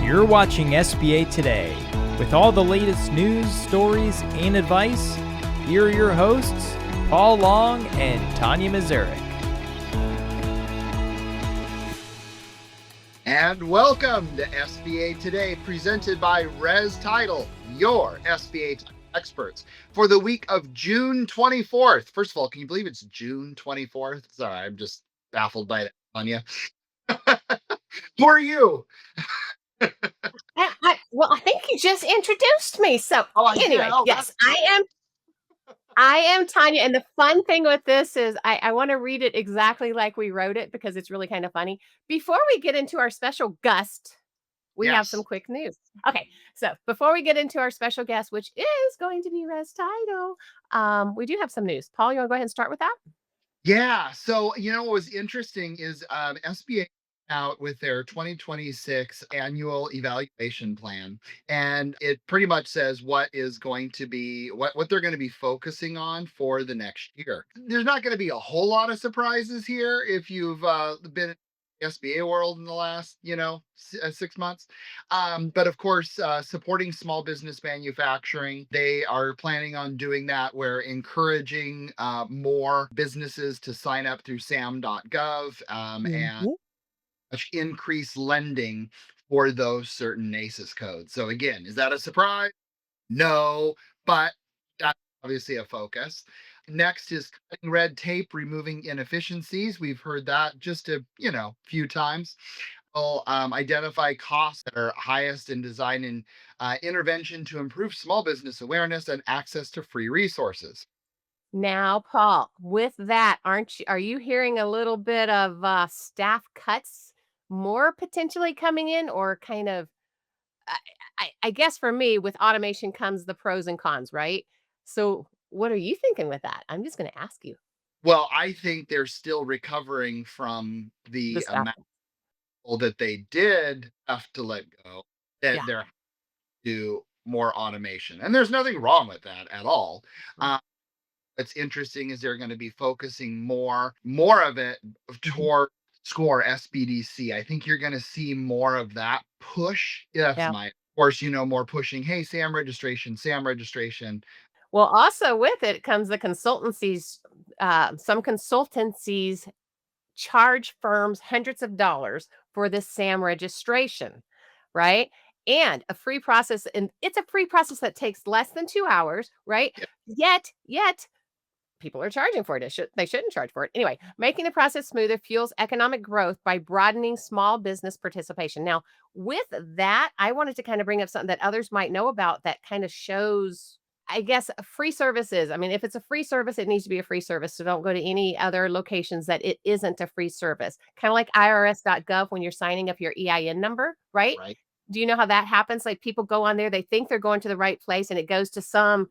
You're watching SBA Today. With all the latest news, stories, and advice, here are your hosts, Paul Long and Tonya Mazurek. And welcome to SBA Today, presented by Red Tape, your SBA experts, for the week of June 24th. First of all, can you believe it's June 24th? Sorry, I'm just baffled by that, Tonya. Who are you? I think you just introduced me. So anyway, yes, I am Tonya. And the fun thing with this is I want to read it exactly like we wrote it because it's really kind of funny. Before we get into our special guest, we have some quick news. Okay, so before we get into our special guest, which is going to be Res Title, we do have some news. Paul, you want to go ahead and start with that? Yeah. So, what was interesting is SBA out with their 2026 annual evaluation plan. And it pretty much says what is going to be, what they're going to be focusing on for the next year. There's not going to be a whole lot of surprises here if you've been SBA world in the last, 6 months. But of course, supporting small business manufacturing, they are planning on doing that. We're encouraging more businesses to sign up through SAM.gov and increase lending for those certain NACIS codes. So again, is that a surprise? No, but that's obviously a focus. Next is cutting red tape, removing inefficiencies. We've heard that just a few times. We'll identify costs that are highest in design and intervention to improve small business awareness and access to free resources. Now, Paul, with that, are you hearing a little bit of staff cuts more potentially coming in, or kind of I guess for me, with automation comes the pros and cons, right? So what are you thinking with that? I'm just going to ask you. Well, I think they're still recovering from The the staff. amount that they did have to let go, that Yeah. they're do more automation. And there's nothing wrong with that at all. What's interesting is they're going to be focusing more of it toward score SBDC. I think you're going to see more of that push. That's Yeah. of course, more pushing. Hey, SAM registration. Well, also with it comes the consultancies. Some consultancies charge firms hundreds of dollars for the SAM registration, right? And a free process, and it's a free process that takes less than 2 hours, right? Yeah. Yet people are charging for it. They shouldn't charge for it. Anyway, making the process smoother fuels economic growth by broadening small business participation. Now, with that, I wanted to kind of bring up something that others might know about that kind of shows, I guess, free services. I mean, if it's a free service, it needs to be a free service. So don't go to any other locations that it isn't a free service. Kind of like IRS.gov when you're signing up your EIN number, right? Right. Do you know how that happens? Like people go on there, they think they're going to the right place, and it goes to some,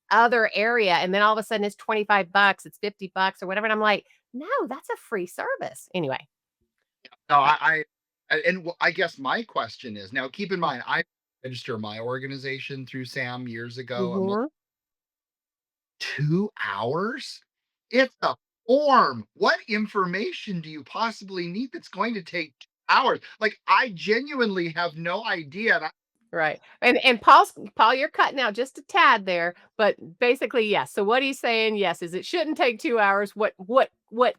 other area, and then all of a sudden it's $25, it's $50 or whatever. And I'm like, no, that's a free service. Anyway. No, I guess my question is, now keep in mind, I registered my organization through SAM years ago. 2 hours? It's a form. What information do you possibly need that's going to take 2 hours? Like, I genuinely have no idea. Right. And Paul, you're cutting out just a tad there, but basically, yes. So what he's saying, yes, is it shouldn't take 2 hours. What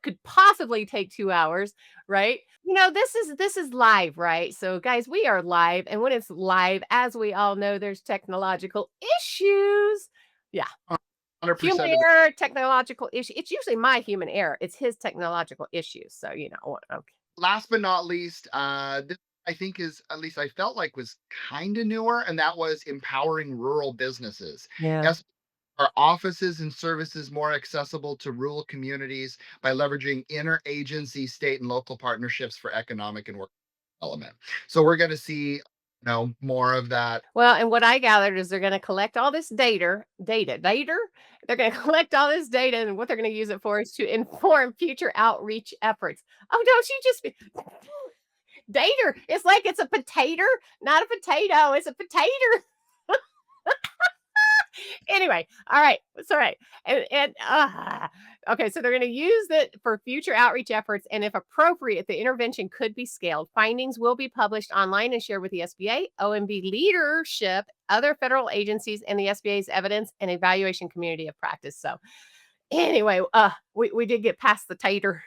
could possibly take 2 hours, right? This is live, right? So guys, we are live, and when it's live, as we all know, there's technological issues. Yeah. 100% Human error, technological issue. It's usually my human error. It's his technological issues. So, okay. Last but not least, this I think is, at least I felt like, was kind of newer, and that was empowering rural businesses. Yeah. Yes, our offices and services more accessible to rural communities by leveraging interagency, state, and local partnerships for economic and work development. So we're going to see, more of that. Well, and what I gathered is they're going to collect all this data. They're going to collect all this data, and what they're going to use it for is to inform future outreach efforts. Oh, don't you just be data? It's like it's a potato, not a potato. It's a potato. Anyway, all right. It's all right. Okay, so they're going to use it for future outreach efforts, and if appropriate, the intervention could be scaled. Findings will be published online and shared with the SBA, OMB leadership, other federal agencies, and the SBA's evidence and evaluation community of practice. So, anyway, we did get past the tater.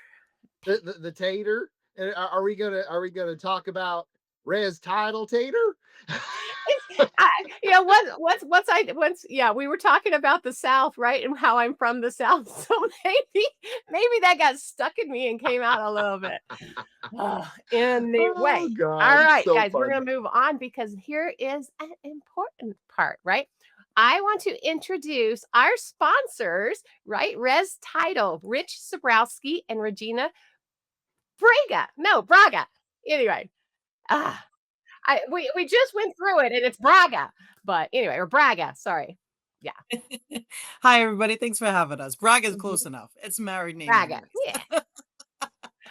The tater. Are we gonna talk about res title tater? We were talking about the South, right? And how I'm from the South. So maybe that got stuck in me and came out a little bit. Anyway. God, All right, so guys, we're fun. going to move on because here is an important part, right? I want to introduce our sponsors, right? Res Title, Rich Sabrowski and Regina Braga. Anyway, we just went through it and it's Braga, but anyway, or Braga, sorry. Yeah. Hi, everybody. Thanks for having us. Braga is Mhm. close enough. It's a married name. Braga. anyways. Yeah.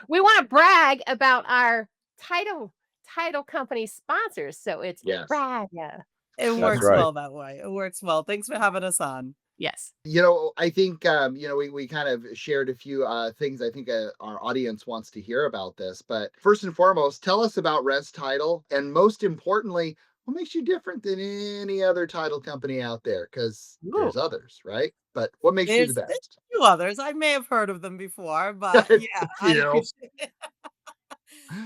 We want to brag about our title company sponsors, so it's Yes. Braga. It That's works right. well that way. It works well. Thanks for having us on. Yes. I think we kind of shared a few things I think our audience wants to hear about this. But first and foremost, tell us about Res Title, and most importantly, what makes you different than any other title company out there? Because there's others, right? But what makes you the There's a best? few others. I may have heard of them before, but yeah, I You know? appreciate it.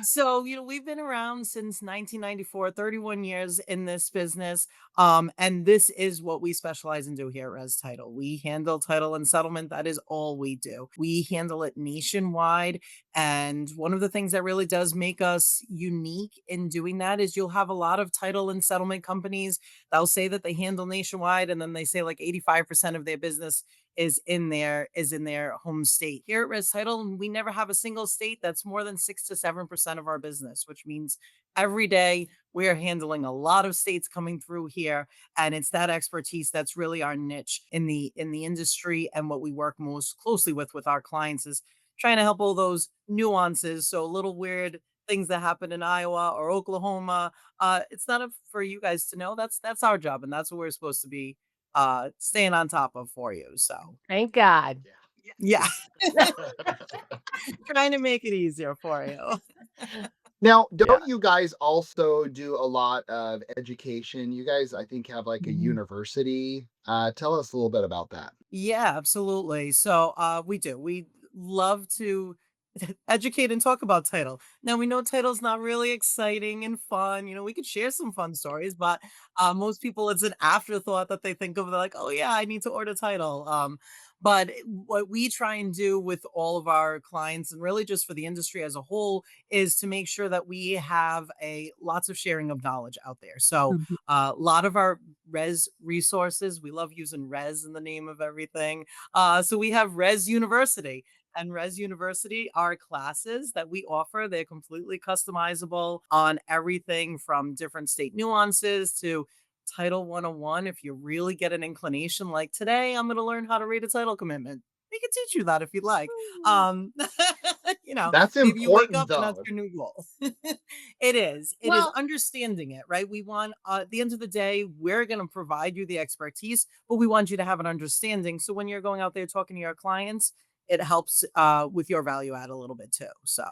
So, we've been around since 1994, 31 years in this business. And this is what we specialize in do here at Res Title. We handle title and settlement. That is all we do. We handle it nationwide. And one of the things that really does make us unique in doing that is you'll have a lot of title and settlement companies. They'll say that they handle nationwide, and then they say like 85% of their business is in their home state. Here at Res Title, we never have a single state that's more than 6 to 7% of our business, which means every day we are handling a lot of states coming through here, and it's that expertise that's really our niche in the industry. And what we work most closely with our clients is trying to help all those nuances. So little weird things that happen in Iowa or Oklahoma, it's not up for you guys to know. That's our job, and that's what we're supposed to be staying on top of for you. So Thank God. yeah, trying to make it easier for you. Now, don't you guys also do a lot of education? You guys, I think, have like a Mhm. university. Tell us a little bit about that. Yeah, absolutely. So we do. We love to educate and talk about title. Now we know title's not really exciting and fun. We could share some fun stories, but most people it's an afterthought that they think of. They're like, oh yeah, I need to order title. But what we try and do with all of our clients and really just for the industry as a whole is to make sure that we have a lots of sharing of knowledge out there. So Mhm. a lot of our res resources, we love using res in the name of everything. So we have Res University. And Res University are classes that we offer. They're completely customizable on everything from different state nuances to Title 101. If you really get an inclination, like today, I'm going to learn how to read a title commitment. We can teach you that if you'd like. Um, That's maybe you wake important, up and that's though. your new goal. It is. It is Well, understanding it, right? We want, at the end of the day, we're going to provide you the expertise, but we want you to have an understanding. So when you're going out there talking to your clients, it helps with your value add a little bit too. So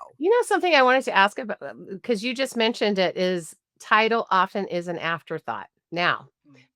something I wanted to ask about because you just mentioned it is title often is an afterthought. Now,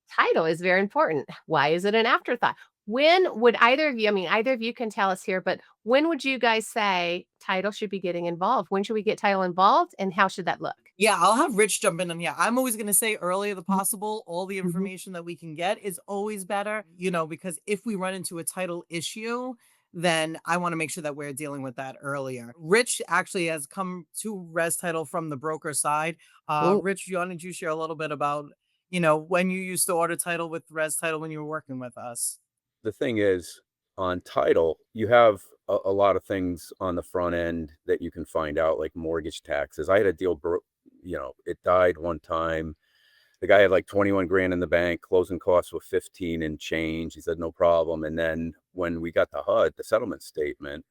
title is very important. Why is it an afterthought? When would either of you, I mean, either of you can tell us here, but when would you guys say title should be getting involved? When should we get title involved and how should that look? yeah, I'll have Rich jump in. And yeah, I'm always going to say earlier the possible, all the Mhm. information that we can get is always better, because if we run into a title issue, then I want to make sure that we're dealing with that earlier. Rich actually has come to Res Title from the broker side. Ooh. Rich, why don't you share a little bit about, when you used to order title with Res Title when you were working with us? The thing is, on title, you have a lot of things on the front end that you can find out, like mortgage taxes. I had a deal, it died one time. The guy had like 21 grand in the bank, closing costs were 15 and change. He said, no problem. And then when we got the HUD, the settlement statement,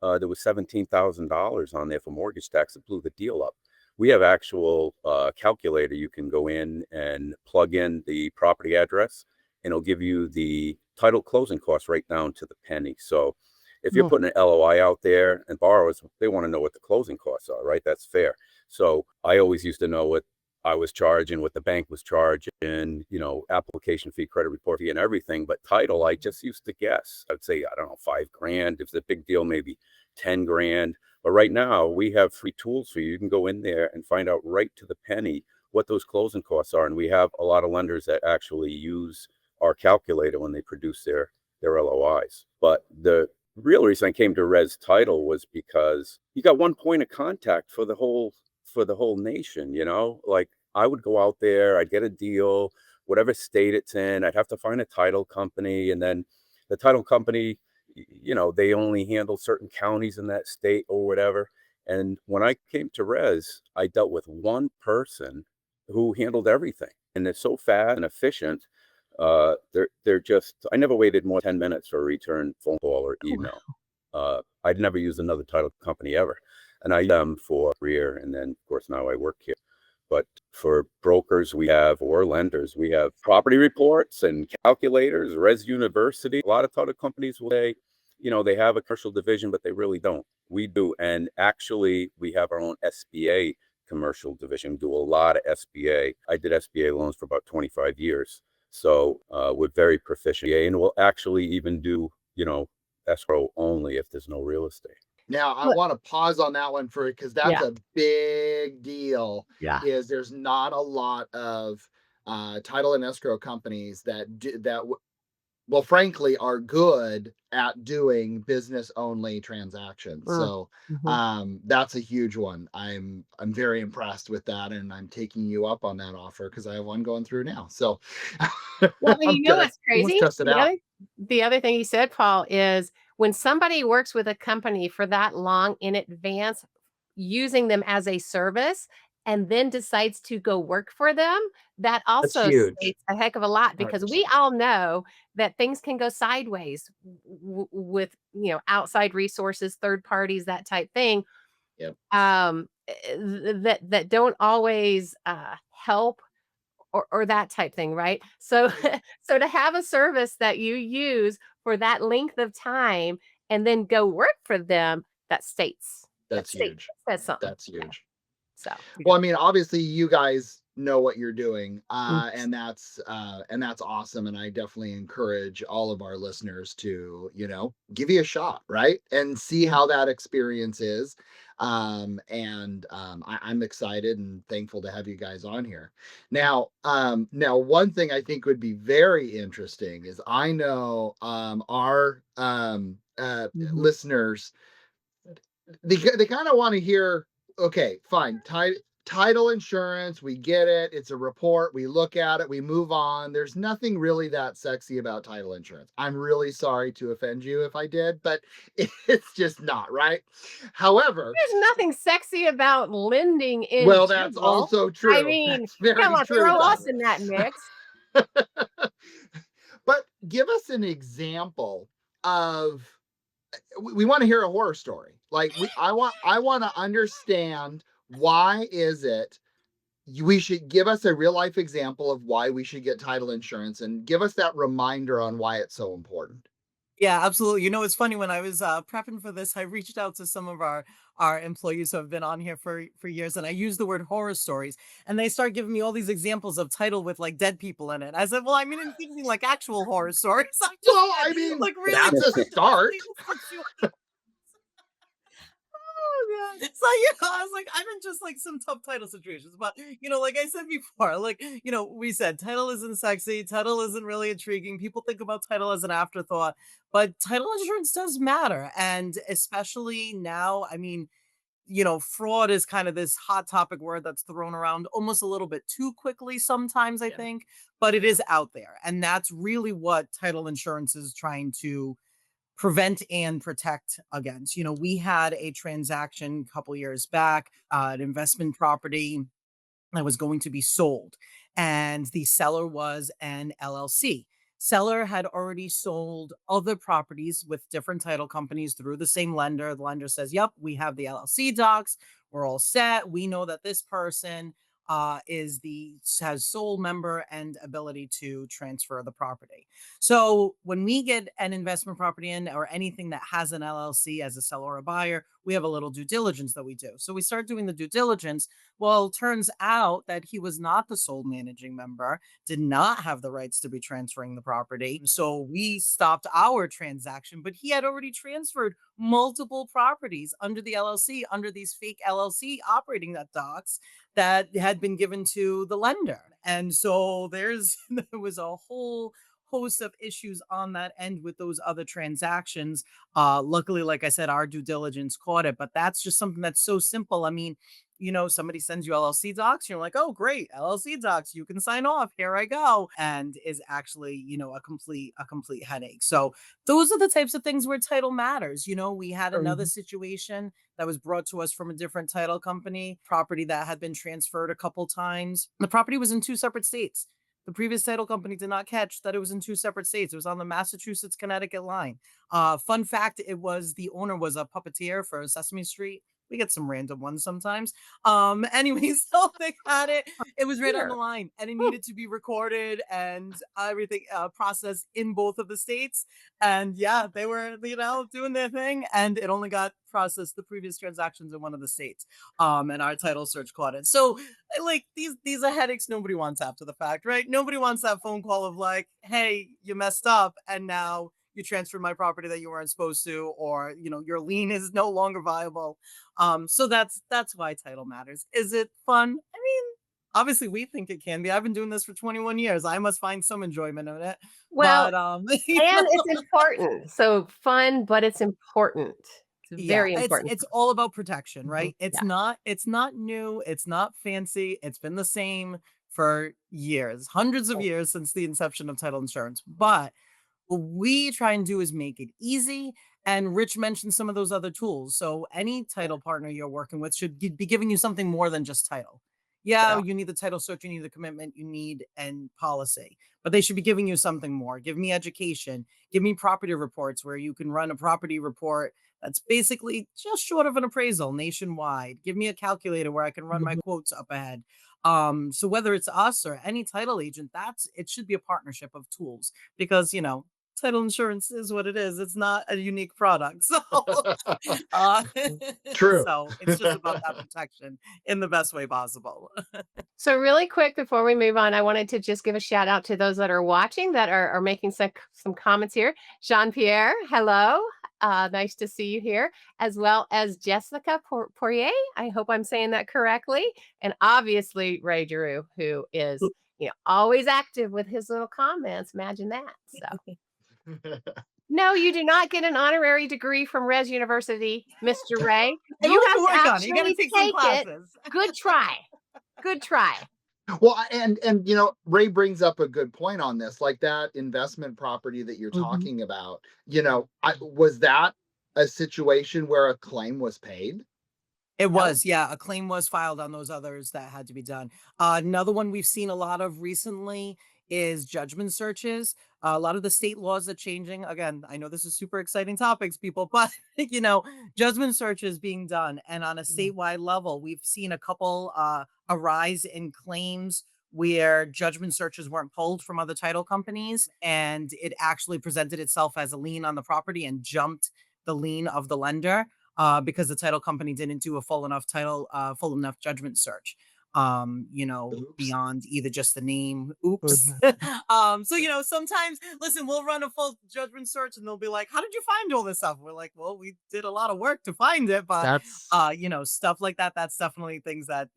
there was $17,000 on there for mortgage tax. It blew the deal up. We have actual calculator. You can go in and plug in the property address and it'll give you the title closing costs right down to the penny. So if you're Mm. putting an LOI out there, and borrowers, they want to know what the closing costs are, right? That's fair. So I always used to know what I was charging, what the bank was charging, application fee, credit report fee, and everything. But title, I just used to guess. I'd say, I don't know, $5,000. If it's a big deal, maybe 10 grand. But right now we have free tools for you. You can go in there and find out right to the penny what those closing costs are. And we have a lot of lenders that actually use our calculator when they produce their LOIs. But the real reason I came to Res Title was because you got one point of contact for the whole nation. Like I would go out there, I'd get a deal, whatever state it's in, I'd have to find a title company, and then the title company, they only handle certain counties in that state or whatever. And when I came to Res, I dealt with one person who handled everything, and they're so fast and efficient. They're just, I never waited more than 10 minutes for a return phone call or email. I'd never used another title company ever. And I used them for a career. And then of course now I work here. But for brokers or lenders, we have property reports and calculators, Res University. A lot of title companies will say, they have a commercial division, but they really don't. We do. And actually we have our own SBA commercial division, do a lot of SBA. I did SBA loans for about 25 years. So we're very proficient, and we'll actually even do, escrow only if there's no real estate. Now, I want to pause on that one because that's a big deal. Yeah. Is there's not a lot of title and escrow companies that well, frankly, are good at doing business only transactions. So that's a huge one. I'm very impressed with that, and I'm taking you up on that offer because I have one going through now. So Well, you know what's crazy? Test it out. The other thing you said, Paul, is when somebody works with a company for that long in advance, using them as a service, and then decides to go work for them, that also huge. states a heck of a lot, because we 100%. all know that things can go sideways with outside resources, third parties, that type thing. Yep. That don't always help. Or that type thing, right? So, so to have a service that you use for that length of time and then go work for them, That's huge. Says something. That's huge. So, Well, I mean, obviously you guys know what you're doing, and that's awesome. And I definitely encourage all of our listeners to, give you a shot, right? And see how that experience is. I'm excited and thankful to have you guys on here. Now, one thing I think would be very interesting is I know our listeners, they kind of want to hear, okay, fine, title insurance, we get it, it's a report, we look at it, we move on. There's nothing really that sexy about title insurance. I'm really sorry to offend you if I did, but it's just not, right? However, there's nothing sexy about lending in well, that's general. also true. I mean, That's very come on, true, throw us Tyler. in that mix. But give us an example of, we want to hear a horror story. Like I want to understand, why is it we should give us a real life example of why we should get title insurance, and give us that reminder on why it's so important. Yeah, absolutely. It's funny, when I was prepping for this, I reached out to some of our employees who have been on here for years, and I used the word horror stories, and they start giving me all these examples of title with like dead people in it. I said, well, I mean, I'm thinking like actual horror stories. Well, I mean, like really that's a start. Oh, God. So, I was like, I'm in just like some tough title situations, but like I said before, like, we said title isn't sexy, title isn't really intriguing. People think about title as an afterthought, but title insurance does matter. And especially now, I mean, fraud is kind of this hot topic word that's thrown around almost a little bit too quickly sometimes, I think, but it is out there. And that's really what title insurance is trying to prevent and protect against. We had a transaction a couple years back, an investment property that was going to be sold, and the seller was an LLC. Seller had already sold other properties with different title companies through the same lender. The lender says, yep, we have the LLC docs. We're all set. We know that this person has sole member and ability to transfer the property. So when we get an investment property in or anything that has an LLC as a seller or a buyer, we have a little due diligence that we do. So we start doing the due diligence. Well, turns out that he was not the sole managing member, did not have the rights to be transferring the property. So we stopped our transaction, but he had already transferred multiple properties under the LLC, under these fake LLC operating docs that had been given to the lender. And so there was a whole host of issues on that end with those other transactions. Luckily, like I said, our due diligence caught it, but that's just something that's so simple. I mean, somebody sends you LLC docs, you're like, oh, great, LLC docs, you can sign off. Here I go. And is actually, a complete headache. So those are the types of things where title matters. We had another situation that was brought to us from a different title company, property that had been transferred a couple times. The property was in two separate states. The previous title company did not catch that it was in two separate states. It was on the Massachusetts-Connecticut line. Fun fact, the owner was a puppeteer for Sesame Street. We get some random ones sometimes. Anyways, so they had it. It was right on the line, and it needed to be recorded and everything processed in both of the states. And yeah, they were, doing their thing, and it only got processed the previous transactions in one of the states. And our title search caught it. So like these are headaches nobody wants after the fact, right? Nobody wants that phone call of like, hey, you messed up and now you transferred my property that you weren't supposed to, or your lien is no longer viable. So that's why title matters. Is it fun? I mean, obviously we think it can be. I've been doing this for 21 years. I must find some enjoyment in it. Well, But and it's important. So fun, but it's important. It's yeah, very it's important. it's all about protection, Mhm. right? Yeah. It's not new, it's not fancy. It's been the same for years, hundreds of years since the inception of title insurance. But what we try and do is make it easy. And Rich mentioned some of those other tools. So any title partner you're working with should be giving you something more than just title. Yeah, Yeah. you need the title search, you need the commitment, you need and policy, but they should be giving you something more. Give me education, give me property reports where you can run a property report that's basically just short of an appraisal nationwide. Give me a calculator where I can run my quotes up ahead. So whether it's us or any title agent, it should be a partnership of tools because title insurance is what it is. It's not a unique product. So, uh, True. so it's just about that protection in the best way possible. So really quick before we move on, I wanted to just give a shout out to those that are watching that are making some comments here. Jean-Pierre, hello. Nice to see you here, as well as Jessica Poirier. I hope I'm saying that correctly. And obviously Ray Giroux, who is always active with his little comments. Imagine that. So no, you do not get an honorary degree from Res University, Mr. Ray. Hey, You we have can to work on it. You got to actually take some take it. classes. Good try. Good try. Well, and Ray brings up a good point on this, like that investment property that you're talking about. Was that a situation where a claim was paid? It was, yeah. A claim was filed on those others that had to be done. Another one we've seen a lot of recently is judgment searches. A lot of the state laws are changing. Again, I know this is super exciting topics, people, but judgment searches being done. And on a statewide level, we've seen a rise in claims where judgment searches weren't pulled from other title companies, and it actually presented itself as a lien on the property and jumped the lien of the lender because the title company didn't do a full enough judgment search. Oops. Beyond either just the name. Oops. So sometimes, listen, we'll run a full judgment search and they'll be like, how did you find all this stuff? We're like, well, we did a lot of work to find it, but That's stuff like that, that's definitely things that,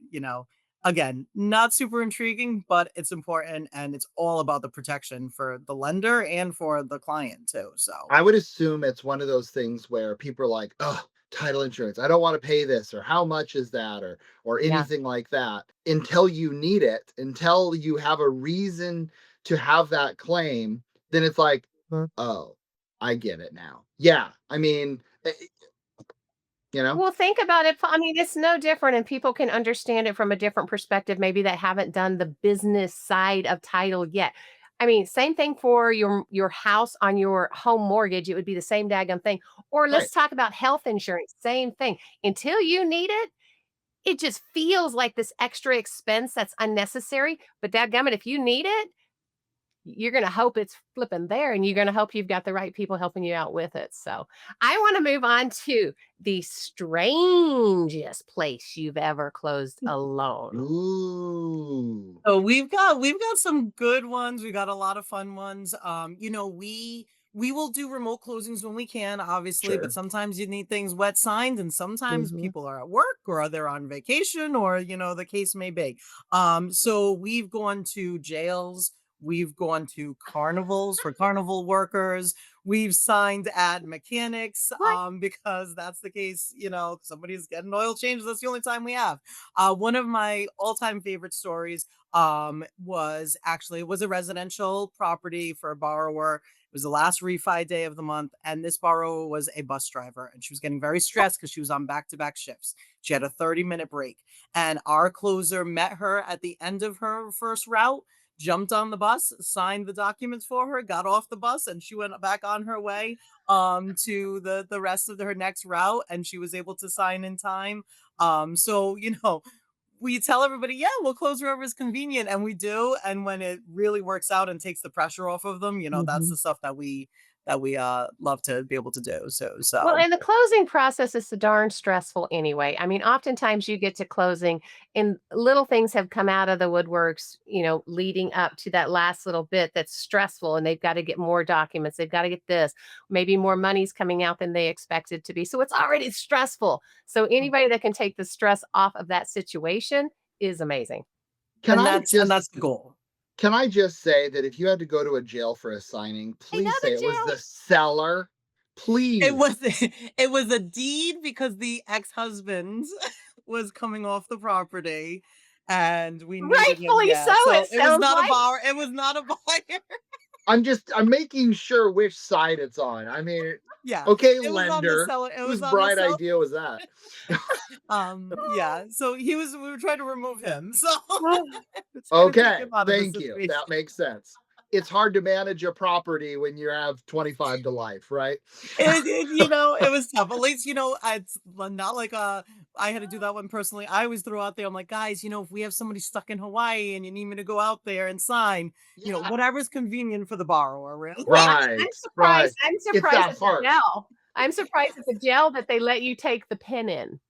again, not super intriguing, but it's important, and it's all about the protection for the lender and for the client too. So I would assume it's one of those things where people are like, oh, title insurance, I don't want to pay this, or how much is that, or Yeah. anything like that, until you need it, until you have a reason to have that claim. Then it's like, oh, I get it now. Yeah, I mean, Well, think about it. I mean, it's no different, and people can understand it from a different perspective, maybe that haven't done the business side of title yet. I mean, same thing for your house on your home mortgage. It would be the same daggone thing. Or right. let's talk about health insurance. Same thing. Until you need it, it just feels like this extra expense that's unnecessary. But dadgummit, if you need it, you're going to hope it's flipping there, and you're going to hope you've got the right people helping you out with it. So I want to move on to the strangest place you've ever closed alone. Ooh. So we've got some good ones. We got a lot of fun ones. We will do remote closings when we can, obviously, but Sure. sometimes you need things wet signed, and sometimes Mhm. people are at work or they're on vacation, or the case may be. So we've gone to jails, we've gone to carnivals for carnival workers, we've signed at mechanics, What? because that's the case, somebody's getting oil change. That's the only time we have. One of my all-time favorite stories it was a residential property for a borrower. It was the last refi day of the month, and this borrower was a bus driver, and she was getting very stressed because she was on back-to-back shifts. She had a 30-minute break, and our closer met her at the end of her first route, jumped on the bus, signed the documents for her, got off the bus, and she went back on her way to the rest of her next route, and she was able to sign in time. So we tell everybody, yeah, we'll close wherever is convenient, and we do. And when it really works out and takes the pressure off of them, that's Mhm. the stuff that we love to be able to do. So Well, so and the closing process is so darn stressful anyway. I mean, oftentimes you get to closing and little things have come out of the woodworks, leading up to that last little bit that's stressful, and they've got to get more documents. They've got to get this. Maybe more money's coming out than they expected to be. So it's already stressful. So anybody that can take the stress off of that situation is amazing. Can and I that's and just that's the goal. can I just say that if you had to go to a jail for a signing, please say Another it was jail. the seller. It Please. was it was a deed because the ex-husband was coming off the property and we needed him. Rightfully Yeah. so, So it it was sounds not a like. borrower. It was not a buyer. I'm making sure which side it's on. I mean, Yeah. okay, It was on the lender, seller. It whose was on the bright seller. idea was that? Yeah. So we were trying to remove him. So it's trying to take Okay, him out of the thank you. situation. That makes sense. It's hard to manage a property when you have 25 to life, right? It was tough. At least, it's not like I had to do that one personally. I always throw out there, I'm like, guys, if we have somebody stuck in Hawaii and you need me to go out there and sign, Yeah. whatever's convenient for the borrower, really. I'm Right, right. surprised. I'm It's surprised that at the harsh. gel. I'm surprised at the gel that they let you take the pin in,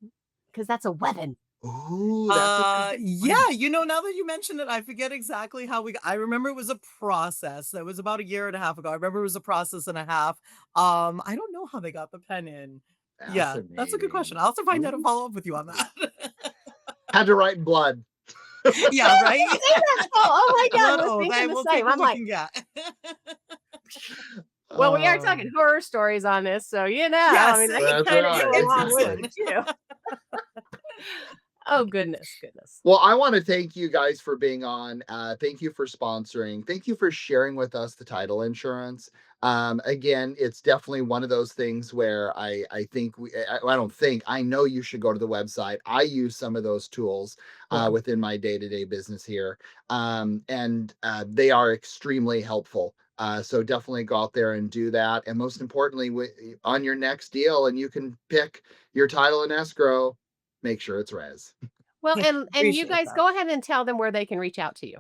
because that's a weapon. Ooh, that's a good Yeah, point. now that you mention it, I forget exactly how I remember it was a process. It was about a year and a half ago. I remember it was a process and a half. I don't know how they got the pen in. Yeah, that's a good question. Fascinating. I'll have to find out and Ooh. follow up with you on that. Had to write in blood. Yeah, right? Oh my God, Blood we're oath. thinking the We'll take same. what I'm we like, can get. well, we are Oh, talking horror stories on this, so I Yes, mean, I can that's kind of go right. it's along with it insane. too. Oh goodness, goodness. Well, I want to thank you guys for being on. Thank you for sponsoring. Thank you for sharing with us the title insurance. Again, it's definitely one of those things where I think I don't think, I know you should go to the website. I use some of those tools Cool. within my day-to-day business here. And they are extremely helpful. So definitely go out there and do that. And most importantly, on your next deal, and you can pick your title and escrow, make sure it's res. Well, and you Appreciate guys that. go ahead and tell them where they can reach out to you.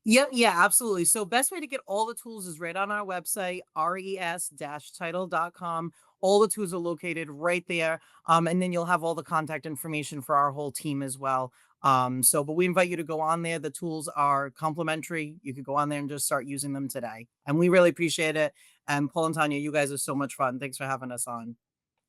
Yep, yeah, absolutely. So best way to get all the tools is right on our website, res-title.com. All the tools are located right there. And then you'll have all the contact information for our whole team as well. But we invite you to go on there. The tools are complimentary. You could go on there and just start using them today. And we really appreciate it. And Paul and Tanya, you guys are so much fun. Thanks for having us on.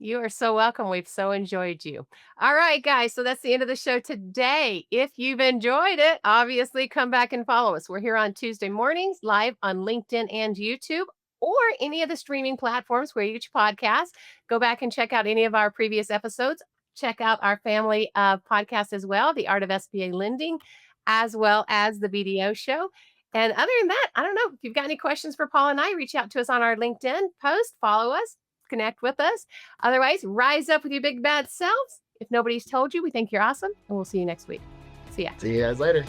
You are so welcome. We've so enjoyed you. All right, guys. So that's the end of the show today. If you've enjoyed it, obviously come back and follow us. We're here on Tuesday mornings, live on LinkedIn and YouTube, or any of the streaming platforms where you get your podcast. Go back and check out any of our previous episodes. Check out our family of podcasts as well, The Art of SBA Lending, as well as the BDO Show. And other than that, I don't know. If you've got any questions for Paul and I, reach out to us on our LinkedIn post, follow us, connect with us. Otherwise, rise up with your big bad selves. If nobody's told you, we think you're awesome, and we'll see you next week. See ya. See you guys later.